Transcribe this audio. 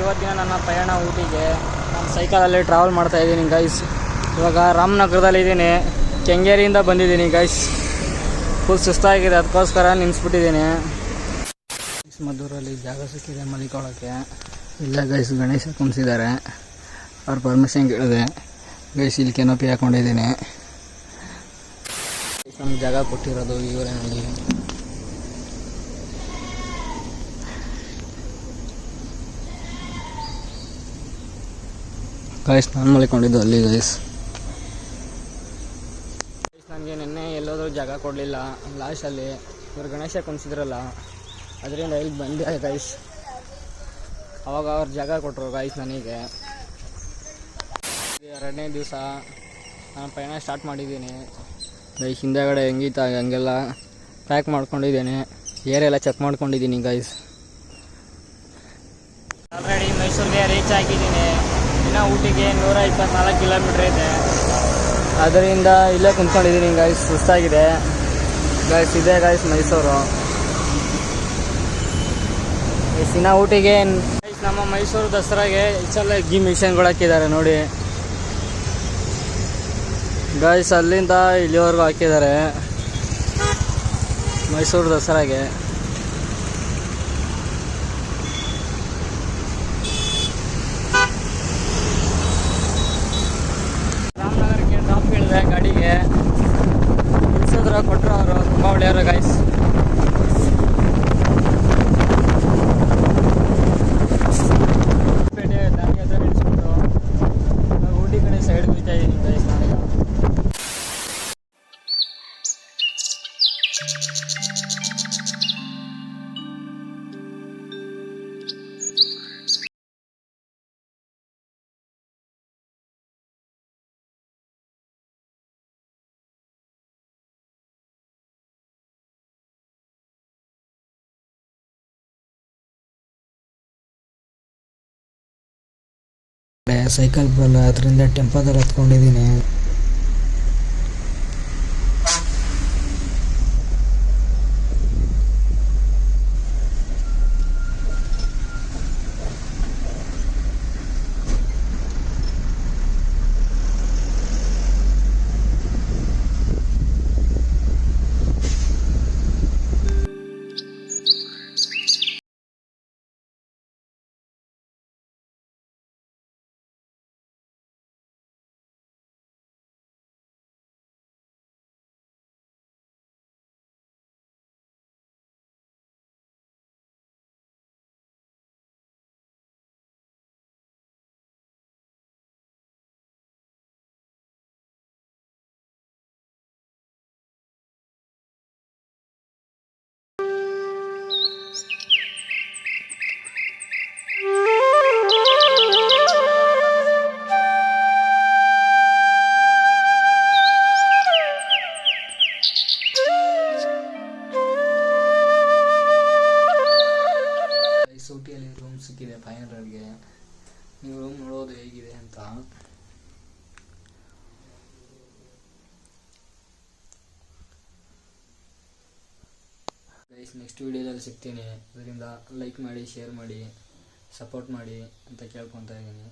ಇವತ್ತಿನ ನನ್ನ ಪಯಣ ಊಟಿಗೆ. ನಾನು ಸೈಕಲಲ್ಲಿ ಟ್ರಾವೆಲ್ ಮಾಡ್ತಾ ಇದ್ದೀನಿ ಗೈಸ್. ಇವಾಗ ರಾಮನಗರದಲ್ಲಿದ್ದೀನಿ. ಕೆಂಗೇರಿಯಿಂದ ಬಂದಿದ್ದೀನಿ ಗೈಸ್. ಫುಲ್ ಸುಸ್ತಾಗಿದೆ, ಅದಕ್ಕೋಸ್ಕರ ನಿಲ್ಲಿಸ್ಬಿಟ್ಟಿದ್ದೀನಿ. ಮದ್ದೂರಲ್ಲಿ ಜಾಗ ಸಿಕ್ಕಿದೆ ಮಲಿಕೊಳ್ಳೋಕ್ಕೆ. ಇಲ್ಲ ಗೈಸ್, ಗಣೇಶ ಕುಣಿಸಿದ್ದಾರೆ. ಅವ್ರ ಪರ್ಮಿಷನ್ ಕೇಳಿದೆ ಗೈಸ್. ಇಲ್ಲಿ ಕೆನೋಪಿ ಹಾಕೊಂಡಿದ್ದೀನಿ. ನಮ್ಗೆ ಜಾಗ ಕೊಟ್ಟಿರೋದು ಇವರಲ್ಲಿ. ಗೈಸ್ ನಾನು ಮಲಿಕೊಂಡಿದ್ದು ಅಲ್ಲಿ ಗೈಸ್. ನನಗೆ ನಿನ್ನೆ ಎಲ್ಲೋದ್ರೂ ಜಾಗ ಕೊಡಲಿಲ್ಲ. ಲಾಸ್ಟಲ್ಲಿ ಇವರು ಗಣೇಶ ಕುಣಿಸಿದ್ರಲ್ಲ, ಅದರಿಂದ ಇಲ್ಲಿ ಬಂದೆ ಗೈಸ್. ಅವಾಗ ಅವ್ರು ಜಾಗ ಕೊಟ್ಟರು ಗೈಸ್ ನನಗೆ. 2ನೇ ದಿವಸ ನಾನು ಪಯಣ ಸ್ಟಾರ್ಟ್ ಮಾಡಿದ್ದೀನಿ ಗೈಸ್. ಹಿಂದೆಗಡೆ ಹೆಂಗಿತ್ತು ಹಂಗೆಲ್ಲ ಪ್ಯಾಕ್ ಮಾಡ್ಕೊಂಡಿದ್ದೀನಿ. ಏರೆಲ್ಲ ಚೆಕ್ ಮಾಡ್ಕೊಂಡಿದ್ದೀನಿ ಗೈಸ್. ಆಲ್ರೆಡಿ ಮೈಸೂರಿಗೆ ರೀಚ್ ಆಗಿದ್ದೀನಿ. ಇನ್ನು ಊಟಿಗೆ 124 ಕಿಲೋಮೀಟ್ರ್ ಇದೆ. ಅದರಿಂದ ಇಲ್ಲೇ ಕುಂತ್ಕೊಂಡಿದ್ದೀನಿ ಗೈಸ್. ಸುಸ್ತಾಗಿದೆ ಗೈಸ್. ಇದೆ ಗೈಸ್ ಮೈಸೂರು. ಇನ್ನು ಊಟಿಗೆ ಗೈಸ್ ನಮ್ಮ ಮೈಸೂರು ದಸರಾಗೆ ಇಷ್ಟೆಲ್ಲ ಮಿಷನ್ಗಳು ಹಾಕಿದ್ದಾರೆ ನೋಡಿ ಗೈಸ್. ಅಲ್ಲಿಂದ ಇಲ್ಲಿವರೆಗೂ ಹಾಕಿದ್ದಾರೆ ಮೈಸೂರು ದಸರಾಗೆ. ರಾಮನಗರಕ್ಕೆ ಡ್ರಾಪ್ ಕೇಳಿದೆ ಗಾಡಿಗೆ. ಇಳಿಸೋದ್ರ ಕೊಟ್ಟರು ಅವರು. ತುಂಬ ಒಳ್ಳೆಯವರು ಗೈಸ್. ಪೇಟೆ ದಾರಿ ಹತ್ರ ಇಳಿಸ್ಬಿಟ್ಟು ಊಟಿ ಕಡೆ ಸೈಡ್ ಬಿಡ್ತಾ ಇದ್ದೀನಿ ಗೈಸ್ ನಾನೀಗ. ಸೈಕಲ್ ಬರಲ್ಲ, ಅದರಿಂದ ಟೆಂಪೋದಲ್ಲಿ ಹತ್ಕೊಂಡಿದ್ದೀನಿ. ಊಟಿಯಲ್ಲಿ ರೂಮ್ ಸಿಕ್ಕಿದೆ 500ಗೆ. ನೀವು ರೂಮ್ ನೋಡೋದು ಹೇಗಿದೆ ಅಂತ. ಗೈಸ್ ನೆಕ್ಸ್ಟ್ ವಿಡಿಯೋದಲ್ಲಿ ಸಿಗ್ತೀನಿ. ಅದರಿಂದ ಲೈಕ್ ಮಾಡಿ, ಶೇರ್ ಮಾಡಿ, ಸಪೋರ್ಟ್ ಮಾಡಿ ಅಂತ ಕೇಳ್ಕೊತಾ ಇದ್ದೀನಿ.